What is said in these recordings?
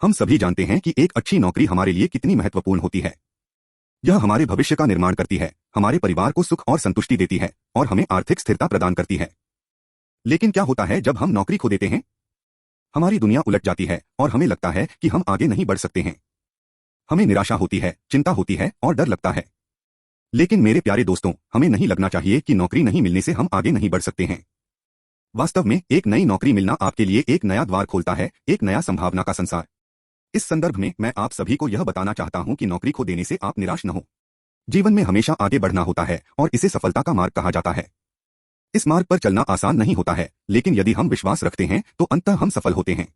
हम सभी जानते हैं कि एक अच्छी नौकरी हमारे लिए कितनी महत्वपूर्ण होती है। यह हमारे भविष्य का निर्माण करती है, हमारे परिवार को सुख और संतुष्टि देती है और हमें आर्थिक स्थिरता प्रदान करती है। लेकिन क्या होता है जब हम नौकरी खो देते हैं? हमारी दुनिया उलट जाती है और हमें लगता है कि हम आगे नहीं बढ़ सकते हैं। हमें निराशा होती है, चिंता होती है और डर लगता है। लेकिन मेरे प्यारे दोस्तों, हमें नहीं लगना चाहिए कि नौकरी नहीं मिलने से हम आगे नहीं बढ़ सकते हैं। वास्तव में एक नई नौकरी मिलना आपके लिए एक नया द्वार खोलता है, एक नया संभावना का संसार। इस संदर्भ में मैं आप सभी को यह बताना चाहता हूं कि नौकरी खो देने से आप निराश न हो। जीवन में हमेशा आगे बढ़ना होता है और इसे सफलता का मार्ग कहा जाता है। इस मार्ग पर चलना आसान नहीं होता है, लेकिन यदि हम विश्वास रखते हैं तो अंततः हम सफल होते हैं।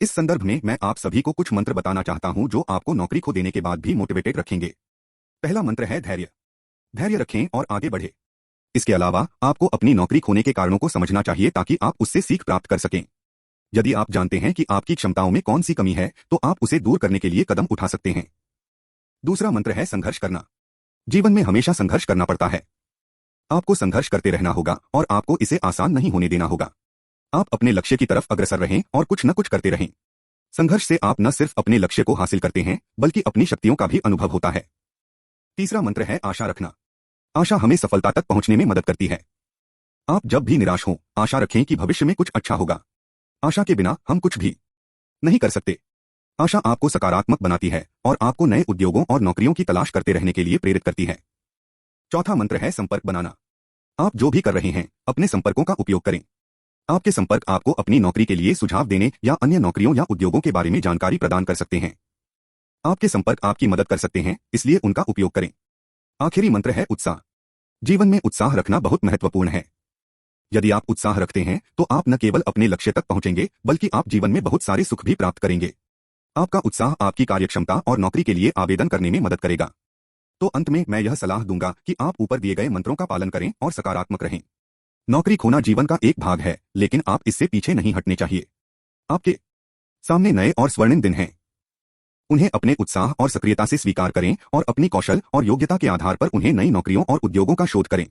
इस संदर्भ में मैं आप सभी को कुछ मंत्र बताना चाहता हूं जो आपको नौकरी खो देने के बाद भी मोटिवेटेड रखेंगे। पहला मंत्र है धैर्य। धैर्य रखें और आगे बढ़ें। इसके अलावा आपको अपनी नौकरी खोने के कारणों को समझना चाहिए ताकि आप उससे सीख प्राप्त कर सकें। यदि आप जानते हैं कि आपकी क्षमताओं में कौन सी कमी है तो आप उसे दूर करने के लिए कदम उठा सकते हैं। दूसरा मंत्र है संघर्ष करना। जीवन में हमेशा संघर्ष करना पड़ता है। आपको संघर्ष करते रहना होगा और आपको इसे आसान नहीं होने देना होगा। आप अपने लक्ष्य की तरफ अग्रसर रहें और कुछ न कुछ करते रहें। संघर्ष से आप न सिर्फ अपने लक्ष्य को हासिल करते हैं बल्कि अपनी शक्तियों का भी अनुभव होता है। तीसरा मंत्र है आशा रखना। आशा हमें सफलता तक पहुंचने में मदद करती है। आप जब भी निराश हों, आशा रखें कि भविष्य में कुछ अच्छा होगा। आशा के बिना हम कुछ भी नहीं कर सकते। आशा आपको सकारात्मक बनाती है और आपको नए उद्योगों और नौकरियों की तलाश करते रहने के लिए प्रेरित करती है। चौथा मंत्र है संपर्क बनाना। आप जो भी कर रहे हैं, अपने संपर्कों का उपयोग करें। आपके संपर्क आपको अपनी नौकरी के लिए सुझाव देने या अन्य नौकरियों या उद्योगों के बारे में जानकारी प्रदान कर सकते हैं। आपके संपर्क आपकी मदद कर सकते हैं, इसलिए उनका उपयोग करें। आखिरी मंत्र है उत्साह। जीवन में उत्साह रखना बहुत महत्वपूर्ण है। यदि आप उत्साह रखते हैं तो आप न केवल अपने लक्ष्य तक पहुंचेंगे बल्कि आप जीवन में बहुत सारे सुख भी प्राप्त करेंगे। आपका उत्साह आपकी कार्यक्षमता और नौकरी के लिए आवेदन करने में मदद करेगा। तो अंत में मैं यह सलाह दूंगा कि आप ऊपर दिए गए मंत्रों का पालन करें और सकारात्मक रहें। नौकरी खोना जीवन का एक भाग है, लेकिन आप इससे पीछे नहीं हटने चाहिए। आपके सामने नए और स्वर्णिम दिन हैं। उन्हें अपने उत्साह और सक्रियता से स्वीकार करें और अपनी कौशल और योग्यता के आधार पर उन्हें नई नौकरियों और उद्योगों का शोध करें।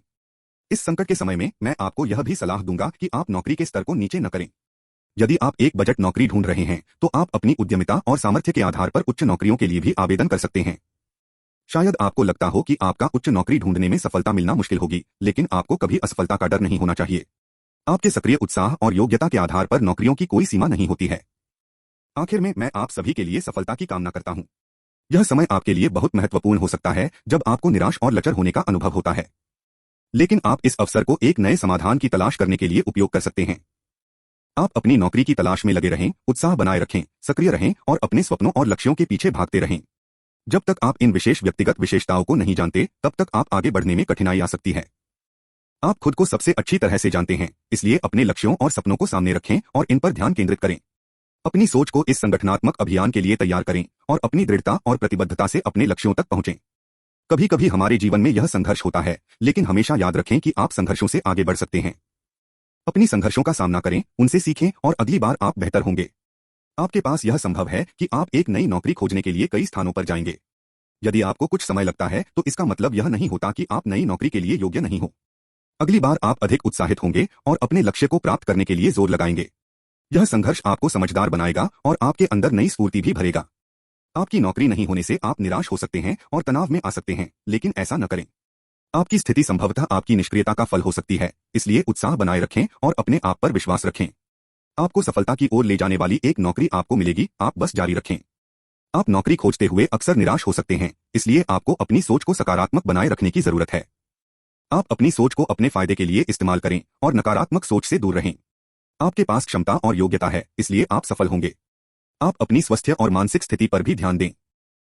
इस संकट के समय में मैं आपको यह भी सलाह दूंगा कि आप नौकरी के स्तर को नीचे न करें। यदि आप एक बजट नौकरी ढूंढ रहे हैं तो आप अपनी उद्यमिता और सामर्थ्य के आधार पर उच्च नौकरियों के लिए भी आवेदन कर सकते हैं। शायद आपको लगता हो कि आपका उच्च नौकरी ढूंढने में सफलता मिलना मुश्किल होगी, लेकिन आपको कभी असफलता का डर नहीं होना चाहिए। आपके सक्रिय उत्साह और योग्यता के आधार पर नौकरियों की कोई सीमा नहीं होती है। आखिर में मैं आप सभी के लिए सफलता की कामना करता हूं। यह समय आपके लिए बहुत महत्वपूर्ण हो सकता है जब आपको निराश और लचर होने का अनुभव होता है, लेकिन आप इस अवसर को एक नए समाधान की तलाश करने के लिए उपयोग कर सकते हैं। आप अपनी नौकरी की तलाश में लगे रहें, उत्साह बनाए रखें, सक्रिय रहें और अपने स्वप्नों और लक्ष्यों के पीछे भागते रहें। जब तक आप इन विशेष व्यक्तिगत विशेषताओं को नहीं जानते, तब तक आप आगे बढ़ने में कठिनाई आ सकती है। आप खुद को सबसे अच्छी तरह से जानते हैं, इसलिए अपने लक्ष्यों और सपनों को सामने रखें और इन पर ध्यान केंद्रित करें। अपनी सोच को इस संगठनात्मक अभियान के लिए तैयार करें और अपनी दृढ़ता और प्रतिबद्धता से अपने लक्ष्यों तक पहुंचें। कभी कभी हमारे जीवन में यह संघर्ष होता है, लेकिन हमेशा याद रखें कि आप संघर्षों से आगे बढ़ सकते हैं। अपनी संघर्षों का सामना करें, उनसे सीखें और अगली बार आप बेहतर होंगे। आपके पास यह संभव है कि आप एक नई नौकरी खोजने के लिए कई स्थानों पर जाएंगे। यदि आपको कुछ समय लगता है तो इसका मतलब यह नहीं होता कि आप नई नौकरी के लिए योग्य नहीं हो। अगली बार आप अधिक उत्साहित होंगे और अपने लक्ष्य को प्राप्त करने के लिए जोर लगाएंगे। यह संघर्ष आपको समझदार बनाएगा और आपके अंदर नई स्फूर्ति भी भरेगा। आपकी नौकरी नहीं होने से आप निराश हो सकते हैं और तनाव में आ सकते हैं, लेकिन ऐसा न करें। आपकी स्थिति संभवतः आपकी निष्क्रियता का फल हो सकती है, इसलिए उत्साह बनाए रखें और अपने आप पर विश्वास रखें। आपको सफलता की ओर ले जाने वाली एक नौकरी आपको मिलेगी, आप बस जारी रखें। आप नौकरी खोजते हुए अक्सर निराश हो सकते हैं, इसलिए आपको अपनी सोच को सकारात्मक बनाए रखने की जरूरत है। आप अपनी सोच को अपने फायदे के लिए इस्तेमाल करें और नकारात्मक सोच से दूर रहें। आपके पास क्षमता और योग्यता है, इसलिए आप सफल होंगे। आप अपनी स्वास्थ्य और मानसिक स्थिति पर भी ध्यान दें।